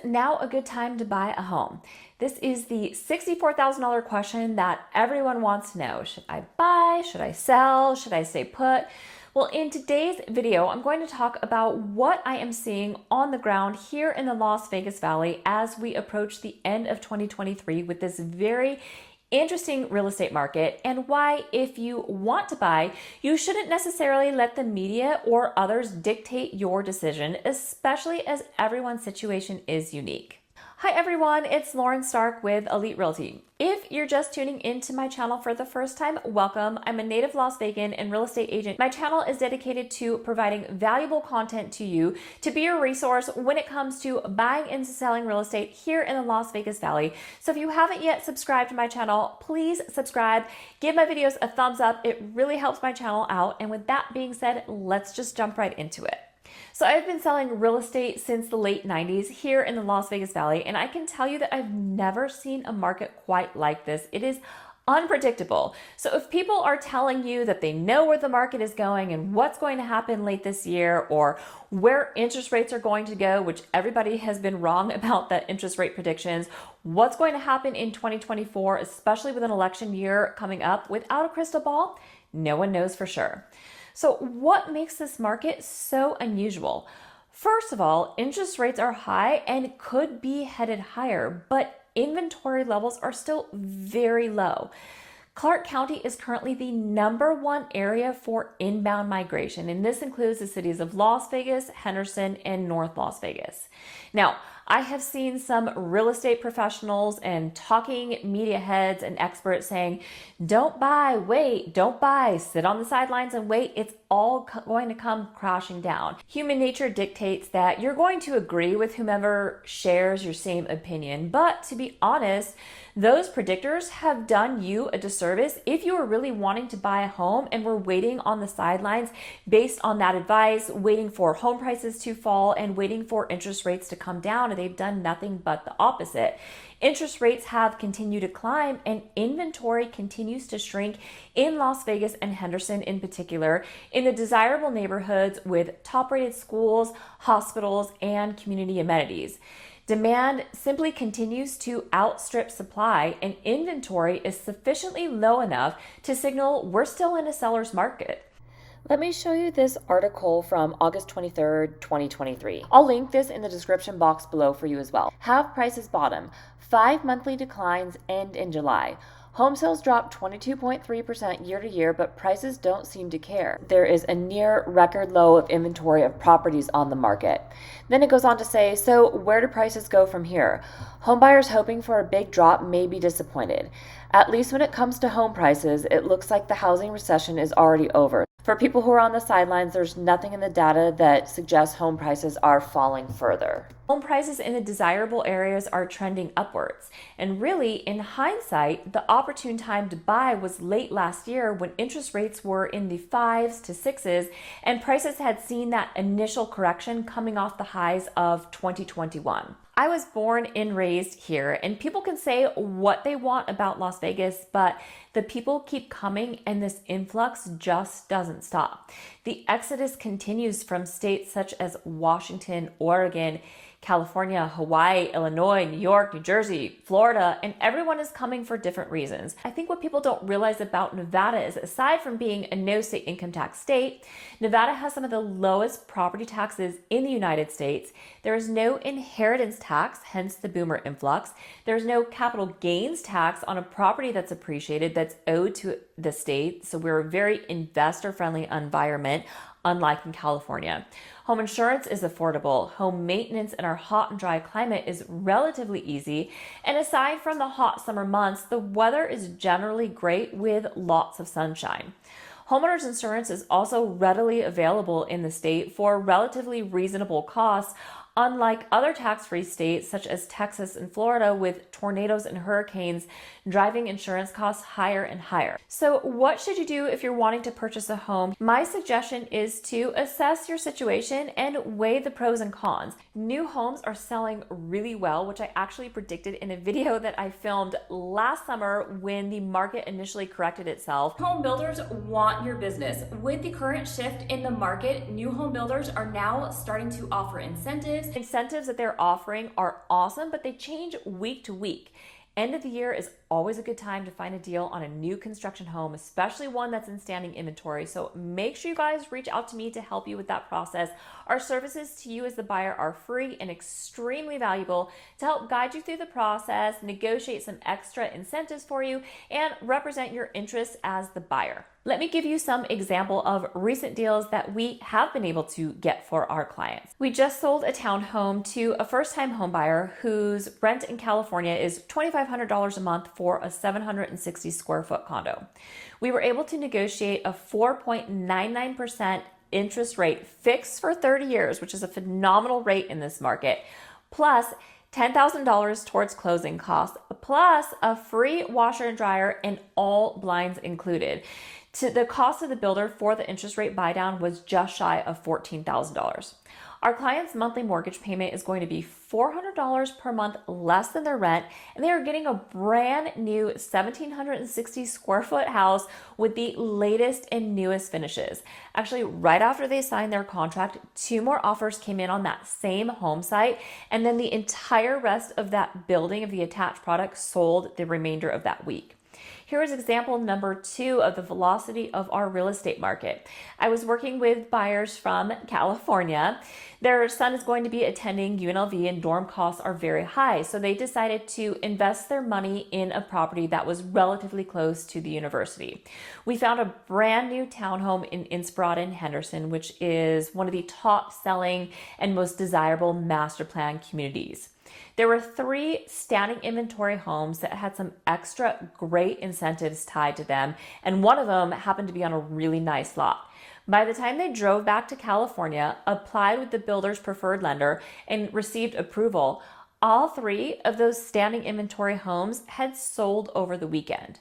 now a good time to buy a home? This is the $64,000 question that everyone wants to know. Should I buy? Should I sell? Should I stay put? Well, in today's video, I'm going to talk about what I am seeing on the ground here in the Las Vegas Valley as we approach the end of 2023 with this very interesting real estate market, and why, if you want to buy, you shouldn't necessarily let the media or others dictate your decision, especially as everyone's situation is unique. Hi everyone, it's Lauren Stark with Elite Realty. If you're just tuning into my channel for the first time, welcome. I'm a native Las Vegan and real estate agent. My channel is dedicated to providing valuable content to you to be your resource when it comes to buying and selling real estate here in the Las Vegas Valley. So if you haven't yet subscribed to my channel, please subscribe. Give my videos a thumbs up. It really helps my channel out. And with that being said, let's just jump right into it. So I've been selling real estate since the late 90s here in the Las Vegas Valley, and I can tell you that I've never seen a market quite like this. It is unpredictable. So if people are telling you that they know where the market is going and what's going to happen late this year, or where interest rates are going to go, which everybody has been wrong about that interest rate predictions, what's going to happen in 2024, especially with an election year coming up, without a crystal ball, no one knows for sure. So what makes this market so unusual? First of all, interest rates are high and could be headed higher, but inventory levels are still very low. Clark County is currently the #1 area for inbound migration, and this includes the cities of Las Vegas, Henderson, and North Las Vegas. Now, I have seen some real estate professionals and talking media heads and experts saying, don't buy, wait, don't buy, sit on the sidelines and wait. It's all going to come crashing down. Human nature dictates that you're going to agree with whomever shares your same opinion. But to be honest, those predictors have done you a disservice if you were really wanting to buy a home and were waiting on the sidelines based on that advice, waiting for home prices to fall and waiting for interest rates to come down. And they've done nothing but the opposite. Interest rates have continued to climb and inventory continues to shrink in Las Vegas and Henderson in particular, in the desirable neighborhoods with top-rated schools, hospitals, and community amenities. Demand simply continues to outstrip supply, and inventory is sufficiently low enough to signal we're still in a seller's market. Let me show you this article from August 23rd, 2023. I'll link this in the description box below for you as well. Have prices bottom? 5 monthly declines end in July. Home sales dropped 22.3% year to year, but prices don't seem to care. There is a near record low of inventory of properties on the market. Then it goes on to say, so where do prices go from here? Home buyers hoping for a big drop may be disappointed. At least when it comes to home prices, it looks like the housing recession is already over. For people who are on the sidelines, there's nothing in the data that suggests home prices are falling further. Home prices in the desirable areas are trending upwards. And really, in hindsight, the opportune time to buy was late last year when interest rates were in the 5s to 6s and prices had seen that initial correction coming off the highs of 2021. I was born and raised here, and people can say what they want about Las Vegas, but the people keep coming and this influx just doesn't stop. The exodus continues from states such as Washington, Oregon, California, Hawaii, Illinois, New York, New Jersey, Florida, and everyone is coming for different reasons. I think what people don't realize about Nevada is, aside from being a no state income tax state, Nevada has some of the lowest property taxes in the United States. There is no inheritance tax, hence the boomer influx. There's no capital gains tax on a property that's appreciated that's owed to the state. So we're a very investor-friendly environment, unlike in California. Home insurance is affordable. Home maintenance in our hot and dry climate is relatively easy. And aside from the hot summer months, the weather is generally great with lots of sunshine. Homeowners insurance is also readily available in the state for relatively reasonable costs, unlike other tax-free states such as Texas and Florida, with tornadoes and hurricanes driving insurance costs higher and higher. So what should you do if you're wanting to purchase a home? My suggestion is to assess your situation and weigh the pros and cons. New homes are selling really well, which I actually predicted in a video that I filmed last summer when the market initially corrected itself. Home builders want your business. With the current shift in the market, new home builders are now starting to offer incentives is incentives that they're offering are awesome, but they change week to week. End of the year is always a good time to find a deal on a new construction home, especially one that's in standing inventory. So make sure you guys reach out to me to help you with that process. Our services to you as the buyer are free and extremely valuable to help guide you through the process, negotiate some extra incentives for you, and represent your interests as the buyer. Let me give you some example of recent deals that we have been able to get for our clients. We just sold a townhome to a first-time home buyer whose rent in California is $2,500 a month for a 760 square foot condo. We were able to negotiate a 4.99% interest rate fixed for 30 years, which is a phenomenal rate in this market, plus $10,000 towards closing costs, plus a free washer and dryer and all blinds included. The cost of the builder for the interest rate buy down was just shy of $14,000. Our client's monthly mortgage payment is going to be $400 per month less than their rent, and they are getting a brand new 1,760 square foot house with the latest and newest finishes. Actually, right after they signed their contract, 2 more offers came in on that same home site, and then the entire rest of that building of the attached product sold the remainder of that week. Here is example number 2 of the velocity of our real estate market. I was working with buyers from California. Their son is going to be attending UNLV and dorm costs are very high, so they decided to invest their money in a property that was relatively close to the university. We found a brand new townhome in Inspirada, Henderson, which is one of the top selling and most desirable master plan communities. There were 3 standing inventory homes that had some extra great incentives tied to them, and one of them happened to be on a really nice lot. By the time they drove back to California, applied with the builder's preferred lender, and received approval, all 3 of those standing inventory homes had sold over the weekend.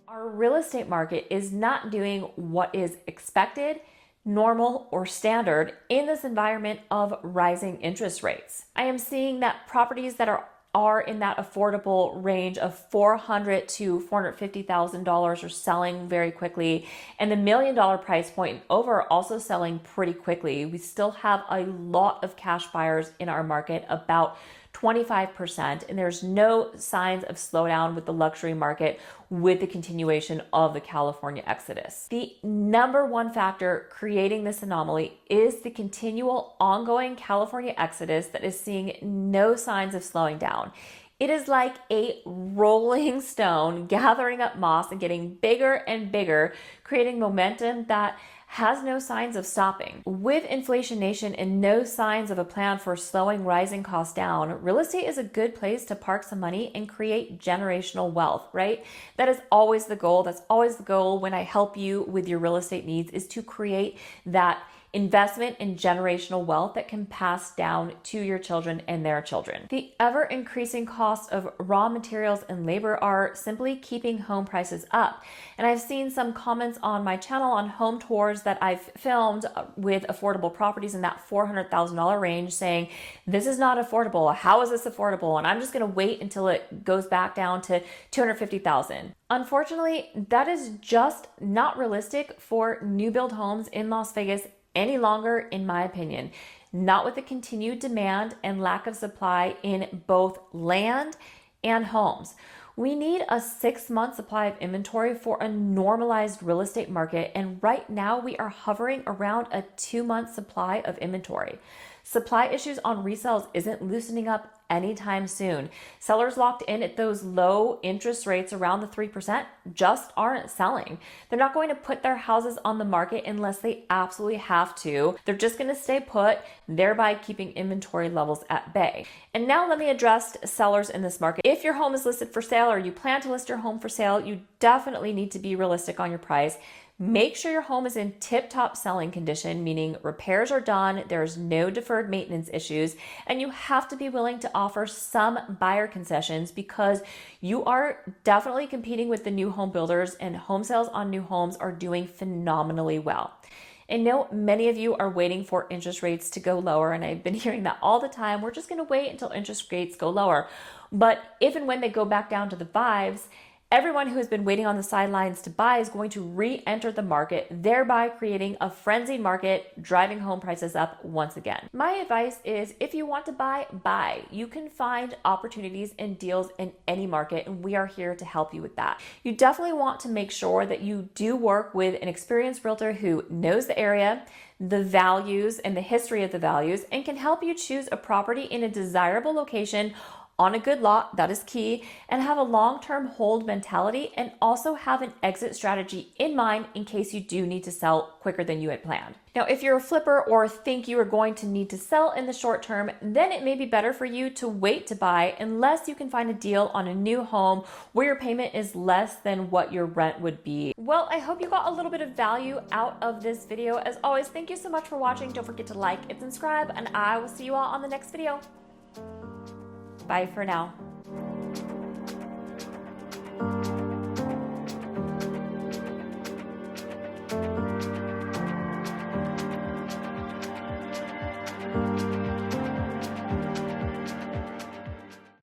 Our real estate market is not doing what is expected, normal, or standard in this environment of rising interest rates. I am seeing that properties that are in that affordable range of $400,000 to $450,000 are selling very quickly, and the $1 million price point and over are also selling pretty quickly. We still have a lot of cash buyers in our market, about 25%, and there's no signs of slowdown with the luxury market with the continuation of the California exodus. The number one factor creating this anomaly is the continual ongoing California exodus that is seeing no signs of slowing down. It is like a rolling stone gathering up moss and getting bigger and bigger, creating momentum that has no signs of stopping. With Inflation Nation and no signs of a plan for slowing rising costs down, real estate is a good place to park some money and create generational wealth, right? That is always the goal. That's always the goal when I help you with your real estate needs, is to create that investment in generational wealth that can pass down to your children and their children. The ever increasing cost of raw materials and labor are simply keeping home prices up. And I've seen some comments on my channel on home tours that I've filmed with affordable properties in that $400,000 range saying, this is not affordable. How is this affordable? And I'm just going to wait until it goes back down to $250,000. Unfortunately, that is just not realistic for new build homes in Las Vegas any longer, in my opinion. Not with the continued demand and lack of supply in both land and homes. We need a 6-month supply of inventory for a normalized real estate market, and right now we are hovering around a 2-month supply of inventory. Supply issues on resales isn't loosening up anytime soon. Sellers locked in at those low interest rates around the 3% just aren't selling. They're not going to put their houses on the market unless they absolutely have to. They're just going to stay put, thereby keeping inventory levels at bay. And now let me address sellers in this market. If your home is listed for sale or you plan to list your home for sale, you definitely need to be realistic on your price. Make sure your home is in tip-top selling condition, meaning repairs are done, there's no deferred maintenance issues, and you have to be willing to offer some buyer concessions because you are definitely competing with the new home builders, and home sales on new homes are doing phenomenally well. I know many of you are waiting for interest rates to go lower, and I've been hearing that all the time. We're just going to wait until interest rates go lower. But if and when they go back down to the 5s, Everyone who has been waiting on the sidelines to buy is going to re-enter the market, thereby creating a frenzied market, driving home prices up once again. My advice is if you want to buy, buy. You can find opportunities and deals in any market, and we are here to help you with that. You definitely want to make sure that you do work with an experienced realtor who knows the area, the values, and the history of the values, and can help you choose a property in a desirable location on a good lot, that is key, and have a long-term hold mentality, and also have an exit strategy in mind in case you do need to sell quicker than you had planned. Now, if you're a flipper or think you are going to need to sell in the short term, then it may be better for you to wait to buy unless you can find a deal on a new home where your payment is less than what your rent would be. Well, I hope you got a little bit of value out of this video. As always, thank you so much for watching. Don't forget to like and subscribe, and I will see you all on the next video. Bye for now.